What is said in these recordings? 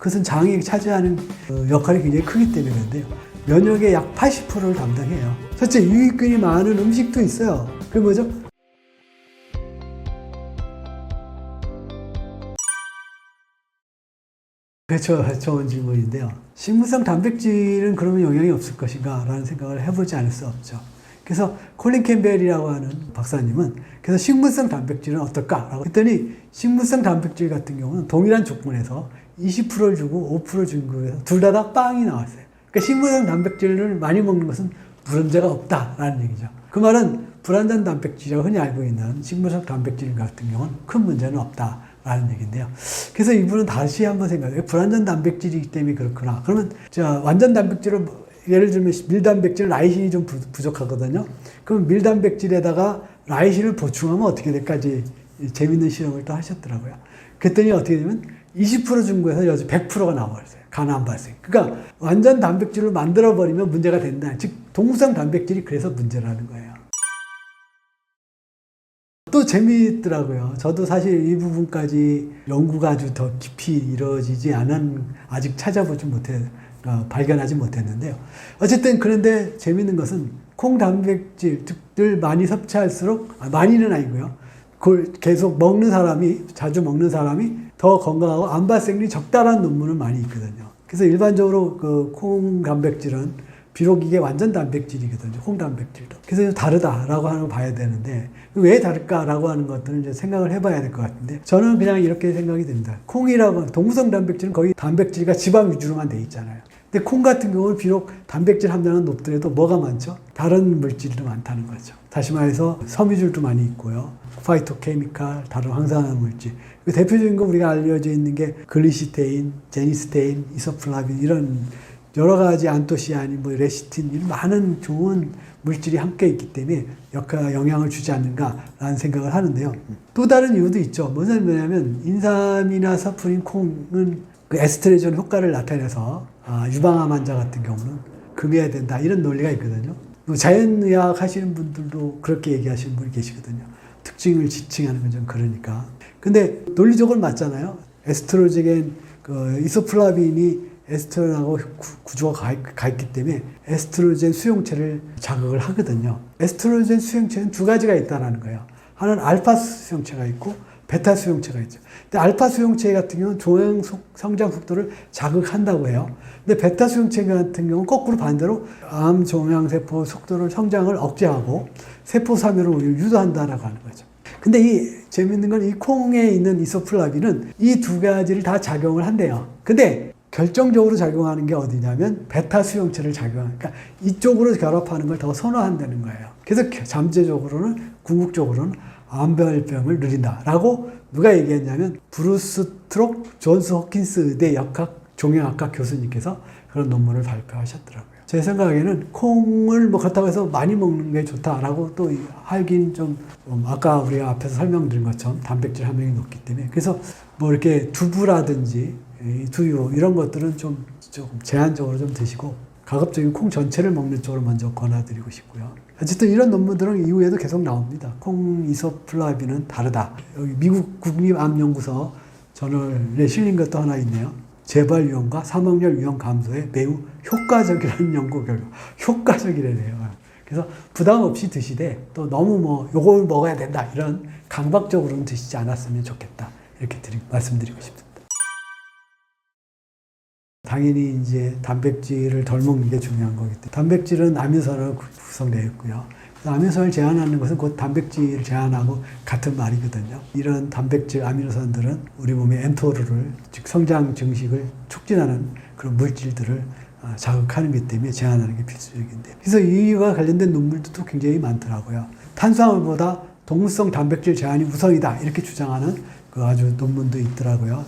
그것은 장이 차지하는 역할이 굉장히 크기 때문에 그런데요. 면역의 약 80%를 담당해요. 첫째, 유익균이 많은 음식도 있어요. 그게 뭐죠? 그렇죠. 좋은 질문인데요. 식물성 단백질은 그러면 영향이 없을 것인가 라는 생각을 해보지 않을 수 없죠. 그래서 콜린 캠벨이라고 하는 박사님은 그래서 식물성 단백질은 어떨까라고 했더니 식물성 단백질 같은 경우는 동일한 조건에서 20%를 주고 5%를 준 거에서 둘 다 빵이 나왔어요. 그러니까 식물성 단백질을 많이 먹는 것은 문제가 없다라는 얘기죠. 그 말은 불완전 단백질이라고 흔히 알고 있는 식물성 단백질 같은 경우는 큰 문제는 없다라는 얘기인데요. 그래서 이분은 다시 한번 생각해요. 불완전 단백질이기 때문에 그렇구나. 그러면 완전 단백질은 예를 들면 밀단백질 라이신이 좀 부족하거든요. 그럼 밀단백질에다가 라이신을 보충하면 어떻게 될까지 재밌는 실험을 또 하셨더라고요. 그랬더니 어떻게 되면 20% 준 거에서 여기서 100%가 나와버렸어요. 간암 발생. 그러니까 완전 단백질로 만들어버리면 문제가 된다. 즉 동물성 단백질이 그래서 문제라는 거예요. 또 재미있더라고요. 저도 사실 이 부분까지 연구가 아주 더 깊이 이루어지지 않은, 아직 찾아보지 발견하지 못했는데요. 어쨌든 그런데 재밌는 것은 콩 단백질을 많이 섭취할수록, 많이는 아니고요. 그걸 계속 먹는 사람이, 자주 먹는 사람이 더 건강하고 암 발생률이 적다라는 논문은 많이 있거든요. 그래서 일반적으로 그 콩 단백질은 비록 이게 완전 단백질이거든요. 콩 단백질도. 그래서 다르다라고 하는 거 봐야 되는데 왜 다를까라고 하는 것들은 이제 생각을 해봐야 될 것 같은데 저는 그냥 이렇게 생각이 듭니다. 콩이라고 동물성 단백질은 거의 단백질과 지방 위주로만 돼 있잖아요. 근데 콩 같은 경우는 비록 단백질 함량은 높더라도 뭐가 많죠? 다른 물질도 많다는 거죠. 다시 말해서 섬유질도 많이 있고요. 파이토케미칼, 다른 황산화 물질. 대표적인 거 우리가 알려져 있는 게 글리시테인, 제니스테인, 이소플라빈 이런 여러 가지 안토시아닌, 레시틴 이런 많은 좋은 물질이 함께 있기 때문에 영향을 주지 않는가라는 생각을 하는데요. 또 다른 이유도 있죠. 뭐냐면 인삼이나 사프린, 콩은 그 에스트레존 효과를 나타내서 유방암 환자 같은 경우는 금해야 된다 이런 논리가 있거든요. 자연의학 하시는 분들도 그렇게 얘기하시는 분이 계시거든요. 특징을 지칭하는 건 좀 그러니까. 근데 논리적으로 맞잖아요. 에스트로겐, 이소플라빈이 에스트로겐하고 구조가 가 있기 때문에 에스트로겐 수용체를 자극을 하거든요. 에스트로겐 수용체는 두 가지가 있다는 거예요. 하나는 알파 수용체가 있고 베타 수용체가 있죠. 근데 알파 수용체 같은 경우는 종양 성장 속도를 자극한다고 해요. 근데 베타 수용체 같은 경우는 거꾸로 반대로 암 종양세포 속도를 성장을 억제하고 세포 사멸을 유도한다라고 하는 거죠. 근데 이 재밌는 건 이 콩에 있는 이소플라빈은 이 두 가지를 다 작용을 한대요. 근데 결정적으로 작용하는 게 어디냐면 베타 수용체를 작용하니까 그러니까 이쪽으로 결합하는 걸 더 선호한다는 거예요. 그래서 잠재적으로는 궁극적으로는 암별병을 누린다라고 누가 얘기했냐면 브루스 트록 존스 호킨스 의대 종양학과 교수님께서 그런 논문을 발표하셨더라고요. 제 생각에는 콩을 그렇다고 해서 많이 먹는 게 좋다라고 또 하긴 좀 아까 우리가 앞에서 설명드린 것처럼 단백질 함량이 높기 때문에 그래서 이렇게 두부라든지 두유 이런 것들은 조금 제한적으로 좀 드시고 가급적이면 콩 전체를 먹는 쪽으로 먼저 권해드리고 싶고요. 어쨌든 이런 논문들은 이후에도 계속 나옵니다. 콩 이소플라빈은 다르다. 여기 미국 국립암연구소 저널에 실린 것도 하나 있네요. 재발 위험과 사망률 위험 감소에 매우 효과적이라는 연구 결과. 효과적이래요. 그래서 부담 없이 드시되 또 너무 요걸 먹어야 된다 이런 강박적으로는 드시지 않았으면 좋겠다. 이렇게 말씀드리고 싶습니다. 당연히 이제 단백질을 덜 먹는 게 중요한 거기 때문에 단백질은 아미노산으로 구성되어 있고요. 아미노산을 제한하는 것은 곧 단백질을 제한하고 같은 말이거든요. 이런 단백질 아미노산들은 우리 몸의 mTOR를 즉 성장 증식을 촉진하는 그런 물질들을 자극하는 것 때문에 제한하는 게 필수적인데 그래서 이와 관련된 논문들도 굉장히 많더라고요. 탄수화물보다 동물성 단백질 제한이 우선이다 이렇게 주장하는 그 아주 논문도 있더라고요.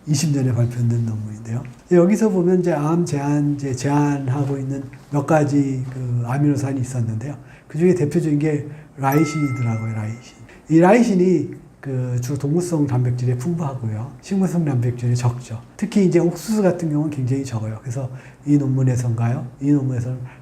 2020년에 발표된 논문인데요. 여기서 보면 이제 암 제한하고 있는 몇 가지 그 아미노산이 있었는데요. 그 중에 대표적인 게 라이신이더라고요. 이 라이신이 주로 동물성 단백질에 풍부하고요. 식물성 단백질이 적죠. 특히 이제 옥수수 같은 경우는 굉장히 적어요. 그래서 이 논문에서는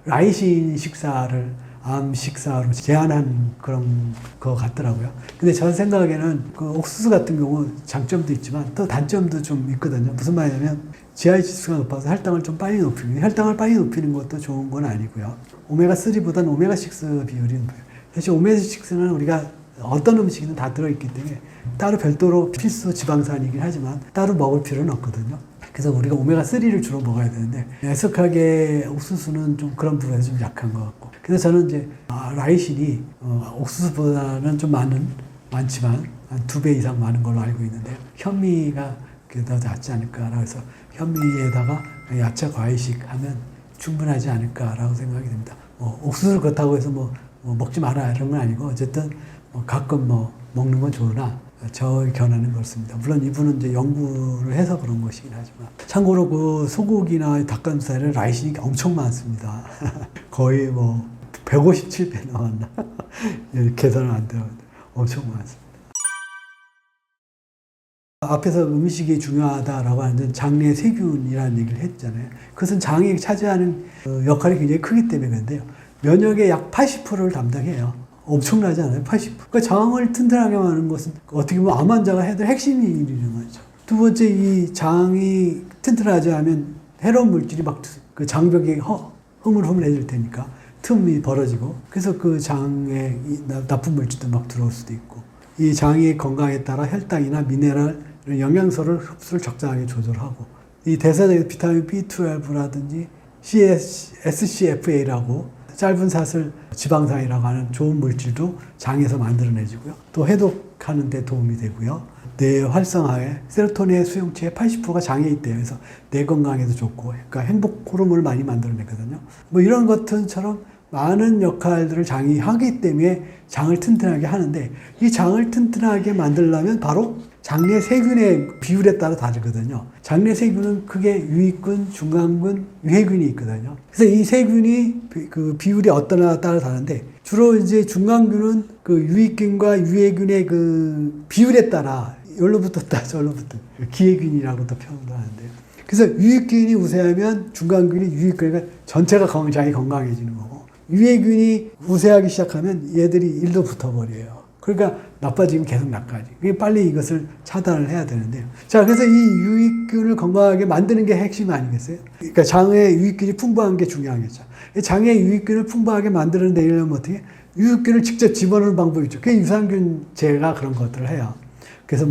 라이신 식사를 암 식사로 제한한 그런 거 같더라고요. 근데 전 생각에는 그 옥수수 같은 경우 장점도 있지만 또 단점도 좀 있거든요. 무슨 말이냐면 GI 지수가 높아서 혈당을 좀 빨리 높이는, 혈당을 빨리 높이는 것도 좋은 건 아니고요. 오메가3보다는 오메가6 비율이 높아요. 사실 오메가6는 우리가 어떤 음식이든 다 들어있기 때문에 따로 별도로 필수 지방산이긴 하지만 따로 먹을 필요는 없거든요. 그래서 우리가 오메가3를 주로 먹어야 되는데 애석하게 옥수수는 좀 그런 부분에서 좀 약한 것 같고, 그래서 저는 이제 라이신이 옥수수보다는 좀 많지만 한 2배 이상 많은 걸로 알고 있는데 현미가 더 낫지 않을까라고 해서 현미에다가 야채 과일식 하면 충분하지 않을까라고 생각이 됩니다. 옥수수를 그렇다고 해서 먹지 마라 이런 건 아니고 어쨌든 가끔 먹는 건 좋으나 저의 견해는 그렇습니다. 물론 이분은 이제 연구를 해서 그런 것이긴 하지만, 참고로 그 소고기나 닭가슴살에 라이신이 엄청 많습니다. 거의 157배 나왔나? 계산은 안 돼요. 엄청 많습니다. 앞에서 음식이 중요하다라고 하는 장내 세균이라는 얘기를 했잖아요. 그것은 장이 차지하는 역할이 굉장히 크기 때문에 그런데요. 면역의 약 80%를 담당해요. 엄청나지 않아요? 80%. 그러니까 장을 튼튼하게 하는 것은 어떻게 보면 암 환자가 해야 될 핵심 일이라는 거죠. 두 번째, 이 장이 튼튼하지 않으면 해로운 물질이 막 그 장벽에 흐물흐물해질 테니까 틈이 벌어지고, 그래서 그 장에 나쁜 물질도 막 들어올 수도 있고, 이 장의 건강에 따라 혈당이나 미네랄, 영양소를 흡수를 적당하게 조절하고, 이 대사적인 비타민 B12라든지 SCFA라고 짧은 사슬 지방산이라고 하는 좋은 물질도 장에서 만들어내지고요. 또 해독하는 데 도움이 되고요. 뇌 활성화에 세로토닌의 수용체의 80%가 장에 있대요. 그래서 뇌 건강에도 좋고, 그러니까 행복 호르몬을 많이 만들어내거든요. 이런 것들처럼 많은 역할들을 장이 하기 때문에 장을 튼튼하게 하는데, 이 장을 튼튼하게 만들려면 바로 장내 세균의 비율에 따라 다르거든요. 장내 세균은 크게 유익균, 중간균, 유해균이 있거든요. 그래서 이 세균이 그 비율이 어떠냐에 따라 다른데, 주로 이제 중간균은 그 유익균과 유해균의 그 비율에 따라 여기로부터 저기로부터 기해균이라고도 표현을 하는데요. 그래서 유익균이 우세하면 중간균이 유익균이니까 전체가 장이 건강해지는 거고, 유해균이 우세하기 시작하면 얘들이 일도 붙어버려요. 그러니까 나빠지면 계속 나빠지. 빨리 이것을 차단을 해야 되는데요. 자, 그래서 이 유익균을 건강하게 만드는 게 핵심 아니겠어요? 그러니까 장에 유익균이 풍부한 게 중요하겠죠. 장에 유익균을 풍부하게 만들어내려면 어떻게? 유익균을 직접 집어넣는 방법이 있죠. 그게 유산균제가 그런 것들을 해요. 그래서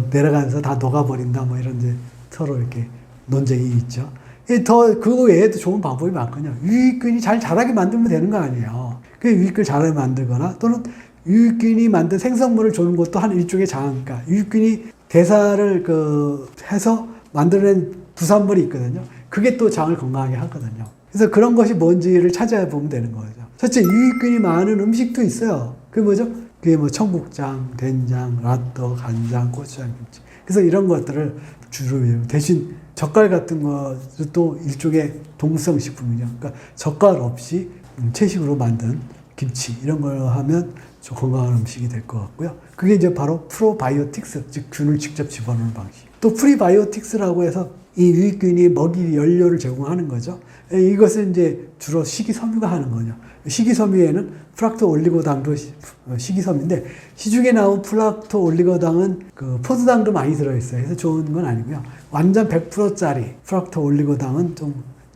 내려가면서 다 녹아버린다, 이런 이제 서로 이렇게 논쟁이 있죠. 그거 외에도 좋은 방법이 많거든요. 유익균이 잘 자라게 만들면 되는 거 아니에요. 그 유익균을 잘 만들거나, 또는 유익균이 만든 생성물을 주는 것도 한 일종의 장이니까, 유익균이 대사를 해서 만들어낸 부산물이 있거든요. 그게 또 장을 건강하게 하거든요. 그래서 그런 것이 뭔지를 찾아보면 되는 거죠. 첫째, 유익균이 많은 음식도 있어요. 그게 뭐죠? 그게 청국장, 된장, 라또, 간장, 고추장, 김치. 그래서 이런 것들을 주로 대신 젓갈 같은 것도 일종의 동성 식품이죠. 그러니까 젓갈 없이 채식으로 만든 김치 이런 걸 하면 좀 건강한 음식이 될 것 같고요. 그게 이제 바로 프로바이오틱스, 즉 균을 직접 집어넣는 방식. 또 프리바이오틱스라고 해서 이 유익균이 먹이 연료를 제공하는 거죠. 이것을 이제 주로 식이섬유가 하는 거죠. 식이섬유에는 플락토 올리고당도 식이섬유인데, 시중에 나온 플락토 올리고당은 그 포도당도 많이 들어있어요. 그래서 좋은 건 아니고요. 완전 100%짜리 플락토 올리고당은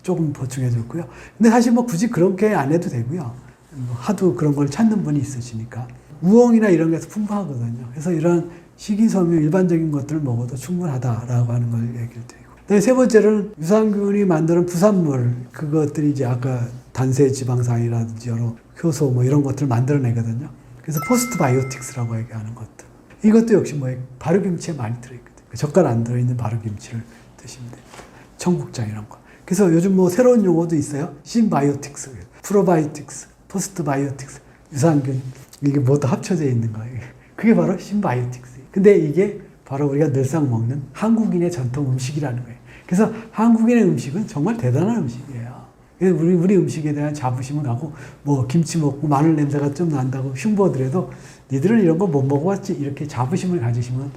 조금 보충해 줬고요. 근데 사실 굳이 그렇게 안 해도 되고요. 하도 그런 걸 찾는 분이 있으시니까. 우엉이나 이런 게서 풍부하거든요. 그래서 이런 식이섬유 일반적인 것들을 먹어도 충분하다라고 하는 걸 얘기를 드리고. 세 번째로는 유산균이 만드는 부산물, 그것들이 이제 아까 단세 지방산이라든지 여러 효소 이런 것들을 만들어내거든요. 그래서 포스트 바이오틱스라고 얘기하는 것들. 이것도 역시 발효김치에 많이 들어있거든요. 젓갈 안 들어있는 발효김치를 드시면 됩니다. 청국장 이런 거. 그래서 요즘 새로운 용어도 있어요. 신바이오틱스, 프로바이오틱스, 포스트 바이오틱스, 유산균. 이게 모두 합쳐져 있는 거예요. 그게 바로 신바이오틱스. 근데 이게 바로 우리가 늘상 먹는 한국인의 전통 음식이라는 거예요. 그래서 한국인의 음식은 정말 대단한 음식이에요. 그래서 우리 음식에 대한 자부심을 갖고 김치 먹고 마늘 냄새가 좀 난다고 흉보더라도 니들은 이런 거 못 먹어봤지, 이렇게 자부심을 가지시면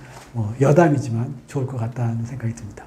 여담이지만 좋을 것 같다는 생각이 듭니다.